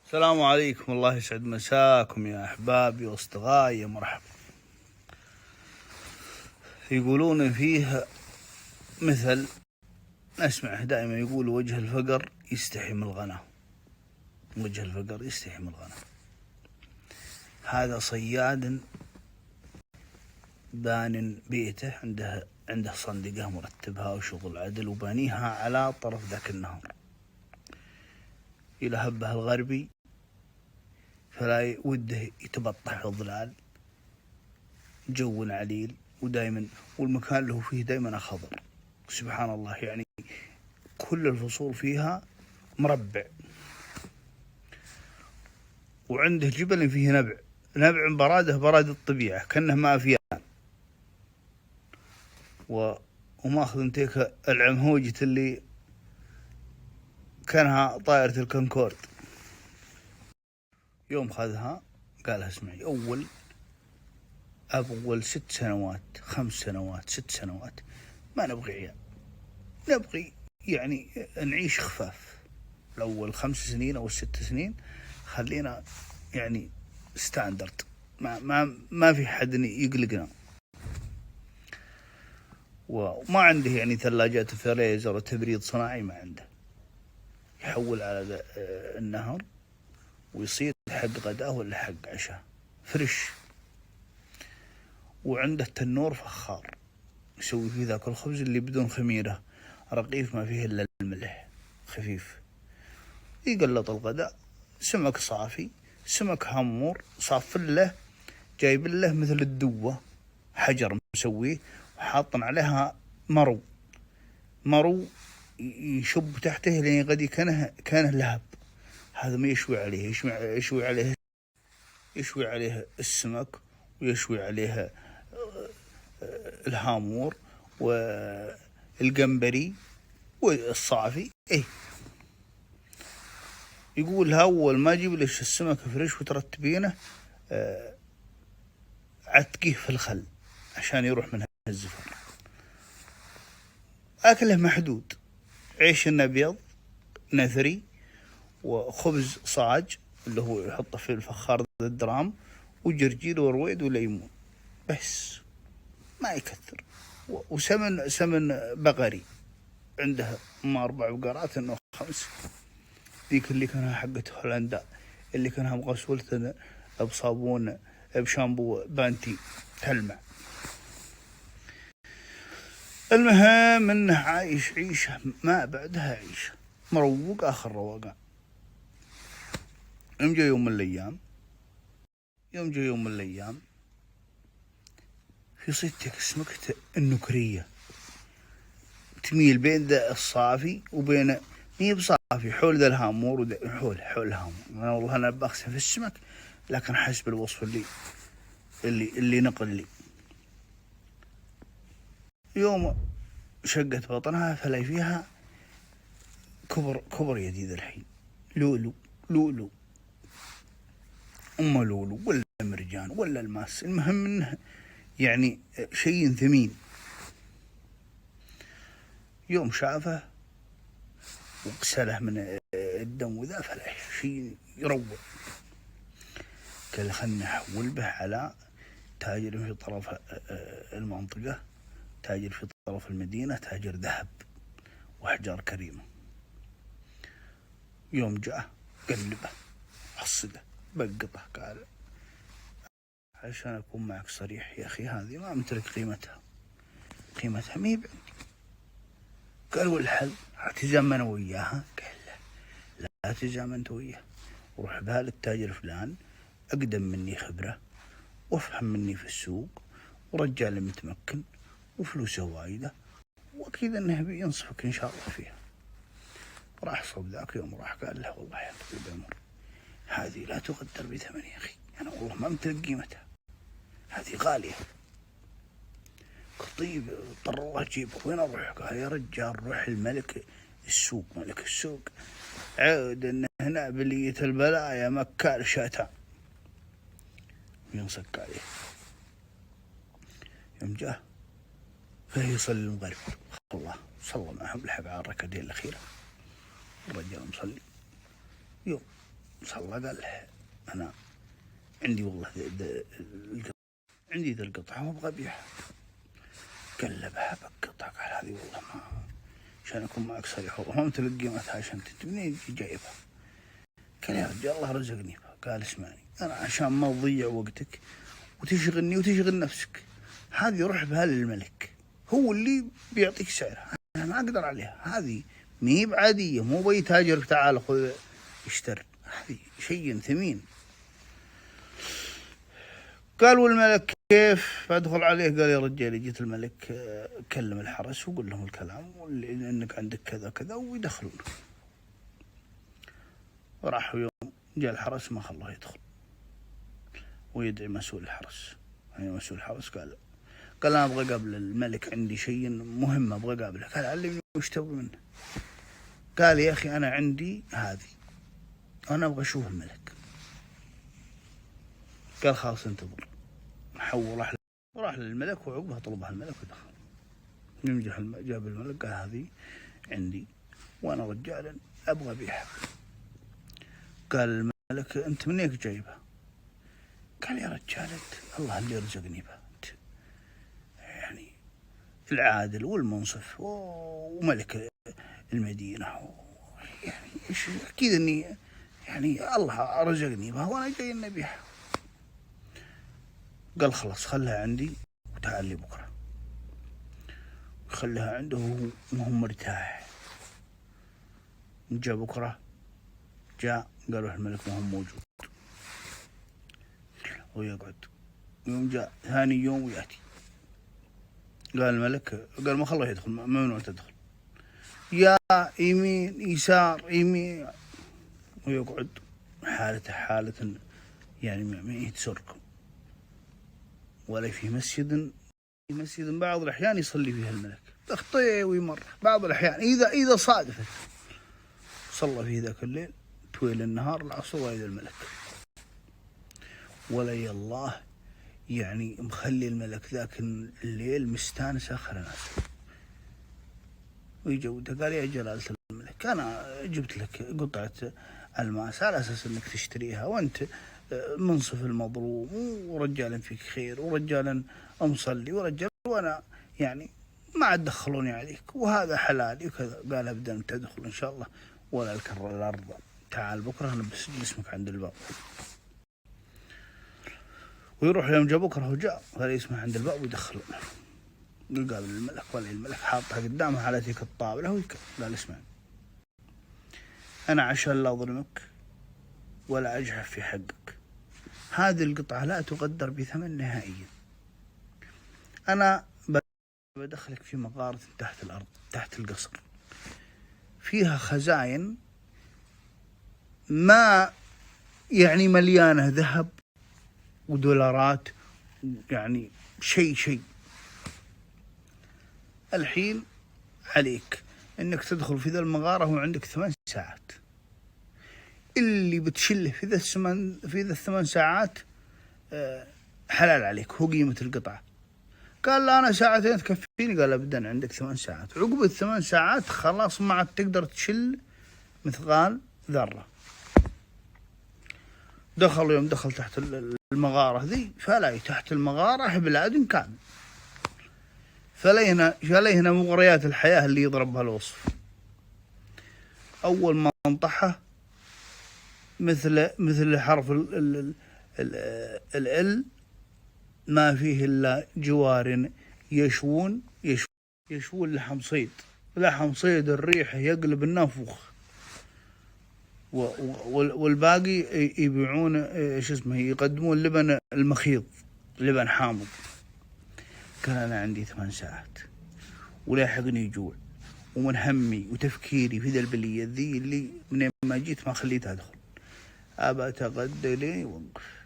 السلام عليكم، الله يسعد مساكم يا أحبابي وأصدقائي، يا مرحبا. يقولون فيه مثل نسمعه دائما، يقول وجه الفقر يستحي من الغنى. وجه الفقر يستحي من الغنى. هذا صياد بان بيته، عنده صندقة مرتبها وشغل عدل وبانيها على طرف ذاك النهر، يلهبه الغربي فلا وده يتبطح في الظلال، جو عليل ودائما، والمكان اللي هو فيه دائما خضر. سبحان الله، يعني كل الفصول فيها مربع، وعنده جبل فيه نبع براد الطبيعة كأنه ما فيها، وماخذ انتيك العمهوجة اللي كانها طائرة الكونكورد. يوم خذها قالها اسمعي، أول 6 سنوات 5 سنوات 6 سنوات ما نبغي عيال، نبغي يعني نعيش خفاف. الأول 5 سنين أو 6 سنين خلينا يعني ستاندرد، ما في حد يقلقنا، وما عنده يعني ثلاجات فريزر وتبريد صناعي، ما عنده. يحول على النهر ويصير حق غداه ولا حق عشاء فريش، وعنده تنور فخار يسوي فيه ذاك الخبز اللي بدون خميرة، رقيف ما فيه إلا الملح خفيف. يقلط الغداء سمك صافي، سمك هامور صاف له، جايب له مثل الدوة حجر مسويه وحاطن عليها مرو يشب تحته لين غدي كانه لهب. هذا ما يشوي عليه، يشوي عليه السمك، ويشوي عليه الهامور والجمبري والصافي. يقول أول ما أجيب ليش السمك فريش وترتبينه عتقيه في الخل عشان يروح منها الزفر. أكله محدود، عيش أبيض نثري، وخبز صاج اللي هو يحطه في الفخار الدرام، وجرجير ورويد وليمون بس، ما يكثر. وسمن بقري عنده، ما 4 بقرات إنه 5. ذيك اللي كانها حقة هولندا، اللي كانها مغسولة بصابون بشامبو بانتي تلمع. المهم انه عايش عيشة ما بعدها عيشة، مروق اخر روقان. يوم جاء يوم من الايام في صيدتك سمكة النكرية تميل بين ذا الصافي وبين مي بصافي، حول ذا الهامور حول الهامور. انا والله انا بغسل في السمك، لكن حسب الوصف اللي نقل لي. يوم شقت بطنها فلاي فيها كبر يديد الحين، لولو أم لولو ولا مرجان ولا الماس، المهم إنه يعني شيء ثمين. يوم شافه وغسله من الدم وذا فلاي شيء يروع. قال خلنا نحول به على تاجر في طرف المنطقة، تاجر في طرف المدينة، تاجر ذهب وأحجار كريمة. يوم جاء قلبه حصده بقطه، قال عشان أكون معك صريح يا أخي، هذه ما أمتلك قيمتها ما هي بعندي. قال والحل أتزامن وياها؟ قال لا تزامنت وياه، وروح بها للتاجر فلان أقدم مني خبرة وافهم مني في السوق ورجال متمكن وفلوسه وايدة، وأكيد أنه بينصفك إن شاء الله فيها. راح صوب ذاك يوم، راح قال له والله يا طويل العمر، هذه لا تقدر بثمن يا أخي، أنا والله ما أمتلك قيمتها، هذه غالية. طيب اضطر الله أجيبه، وين أروح؟ قال يا رجال روح ملك السوق عود إن هنا بلية البلايا مكال شاتان. ينصك عليه. يوم جاء فهي يصلي المغرب، الله صلى معهم لحق على الركعتين الأخيرة، الرجال مصلي. يوم صلى قال له أنا عندي والله عندي ذا القطعة وأبغى أبيعها. قال له بقطعك على هذه والله ما عشان أكون معك صريح والله ما أمتلك قيمتها عشان منين جايبها؟ قال يا رجال الله رزقني بها. قال اسمعني أنا عشان ما تضيع وقتك وتشغلني وتشغل نفسك، هذه روح بها للملك هو اللي بيعطيك سعرها، أنا ما أقدر عليها، هذه ميب عادية مو بي تاجر تعال خذ اشتر، هذه شيء ثمين. قال والملك كيف؟ فادخل عليه قال يا رجال جيت الملك كلم الحرس وقول لهم الكلام انك عندك كذا كذا ويدخلون. وراحوا يوم جاء الحرس ما خلاه يدخل ويدعي مسؤول الحرس. يعني مسؤول الحرس قال أنا أبغى قبل الملك عندي شيء مهم أبغى قابله. قال علمني وش تبغى منه؟ قال يا أخي أنا عندي هذه أنا أبغى أشوف الملك. قال خلاص انتظر. حول راح للملك وعقبها طلبها الملك ودخل. يمجح جاب الملك قال هذه عندي وأنا رجال أبغى أبيعها. قال الملك أنت منين جايبها؟ قال يا رجال الله اللي رزقني بها، يعني العادل والمنصف وملك المدينة، يعني أكيد أني يعني الله رزقني بها وأنا جاي نبيعها. قال خلاص خلها عندي وتعال لي بكرة. خلها عنده وهو مرتاح. جاء بكرة جاء قالوا الملك ما هو موجود ويقعد. يوم جاء ثاني يوم ويأتي قال الملك قال ما خلاه يدخل ممنوع تدخل، يا يمين يسار يمين ويقعد. حالته حالة يعني ما يتسرق ولا في مسجد بعض الأحيان يصلي فيها الملك تخطيه ويمر، بعض الأحيان إذا صادفت صلى فيه ذاك الليل طويل النهار العصر وإذا الملك ولي الله يعني مخلي الملك ذاك الليل مستانس آخر ناس ويجوده. قال يا جلالة الملك أنا جبت لك قطعة الماس على أساس أنك تشتريها وأنت منصف المظلوم ورجالا فيك خير ورجالا مصلي ورجال وأنا يعني ما تدخلوني عليك وهذا حلالي وكذا. قال أبدا تدخل إن شاء الله ولا الكر الأرض، تعال بكرة نبس جسمك عند الباب. ويروح يوم جاء بكرة وجاء قال يسمع عند الباب ويدخلونه يقابل الملك ولي الملك حاطها قدامه على تلك الطاولة قال اسمع أنا عشان لا أظلمك ولا أجحف في حقك، هذه القطعة لا تقدر بثمن نهائيا، أنا بدخلك في مغارة تحت الأرض تحت القصر فيها خزائن ما يعني مليانة ذهب ودولارات يعني شيء. الحين عليك انك تدخل في ذا المغارة وعندك 8 ساعات، اللي بتشله في ذا 8 ساعات حلال عليك، هو قيمة القطعة. قال لا أنا ساعتين تكفيني. قال أبدا عندك 8 ساعات، عقب ال8 ساعات خلاص ما عاد تقدر تشل مثقال ذرة. يوم دخل تحت المغارة ذي فلاقي تحت المغارة بلاد كامل، فليهنا مغريات الحياة اللي يضربها الوصف. أول ما انطحه مثل حرف ال ما فيه إلا جوار يشوون لحم صيد الريح يقلب النافوخ، والباقي يبيعون يقدمون لبن المخيض لبن حامض. قال أنا عندي 8 ساعات ولاحقني جوع ومن همي وتفكيري في ذا البلية ذي اللي من ما جيت ما خليتها أدخل، أبى أتغدى لي وانقف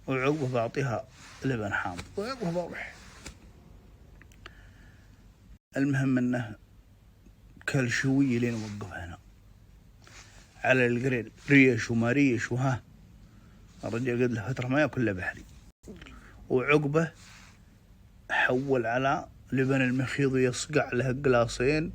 وعقبه بعطيها لبن حامض وعقبه بروح. المهم أنه كل شوية لين وقف هنا على الجريل ريش وما ريش وها الرجال قد له فترة ما يأكل إلا بحري، وعقبه حول على لبن المخيض يصقع له قلاصين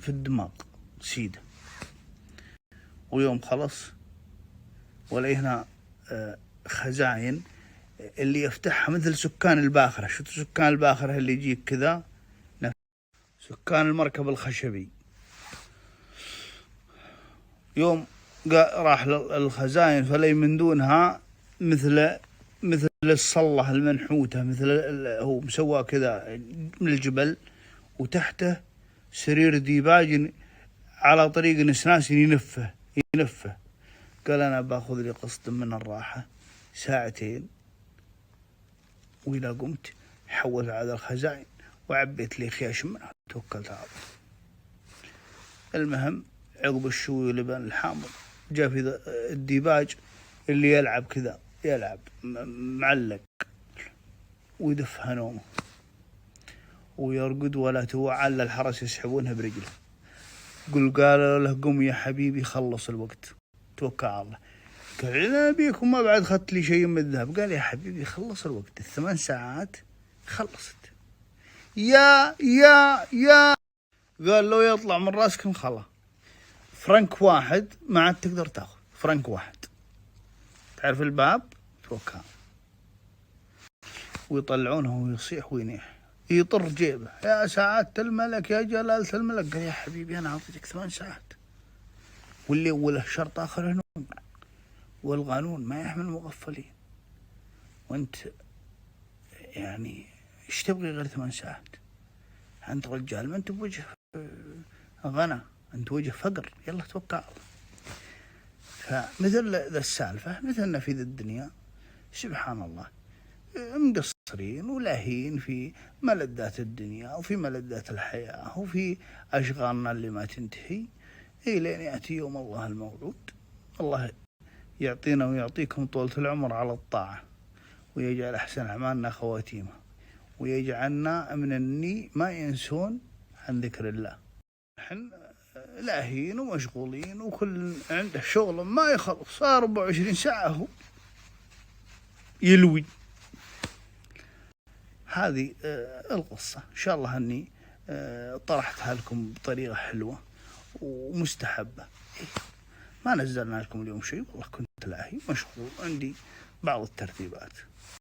في الدماغ سيدة. ويوم خلص ولا هنا خزاين اللي يفتحها مثل سكان الباخرة. شفت سكان الباخرة اللي يجيك كذا، سكان المركب الخشبي. يوم راح الخزاين فلي من دونها مثل الصلة المنحوتة، مثل هو مسواه كذا من الجبل، وتحته سرير ديباج على طريق نسناس ينفه. قال أنا باخذ لي قسط من الراحة 2 ساعتين، وإذا قمت حولت على الخزائن وعبيت لي خياش منها توكلت على الله. المهم عقب الشوي ولبن الحامض جاء في الديباج اللي يلعب كذا، يلعب معلق ويدفها نومه ويرقد ولا توعى الا الحرس يسحبونها برجله. قالوا له قم يا حبيبي خلص الوقت، توكل على الله. قال انا بيكم ما بعد اخذت لي شيء من الذهب. قال يا حبيبي خلص الوقت، 8 ساعات خلصت. يا قال لو يطلع من راسكم خلا فرنك واحد ما عاد تقدر تاخذ، فرنك واحد تعرف الباب توكل. ويطلعونه ويصيح وينيح يطر جيبه، يا سعادة الملك يا جلالة الملك. قال يا حبيبي أنا أعطيتك 8 ساعات، واللي وله شرط آخر نوم، والقانون ما يحمل المغفلين، وأنت يعني إيش تبغي غير 8 ساعات؟ أنت رجال، ما أنت بوجه غنى، أنت وجه فقر، يلا توكل على الله. فمثل ذا السالفة مثلنا في ذا الدنيا سبحان الله، مقصرين ولاهين في ملذات الدنيا وفي ملذات الحياة وفي أشغالنا اللي ما تنتهي، لين يأتي يوم الله الموعود. الله يعطينا ويعطيكم طولة العمر على الطاعة، ويجعل أحسن أعمالنا خواتيمها، ويجعلنا من الني ما ينسون عن ذكر الله. نحن لاهين ومشغولين وكل عنده شغل ما يخلص، 24 ساعة هو يلوي. هذه القصة إن شاء الله أني طرحتها لكم بطريقة حلوة ومستحبة. ما نزلنا لكم اليوم شيء، والله كنت لاهي مشغول، عندي بعض الترتيبات.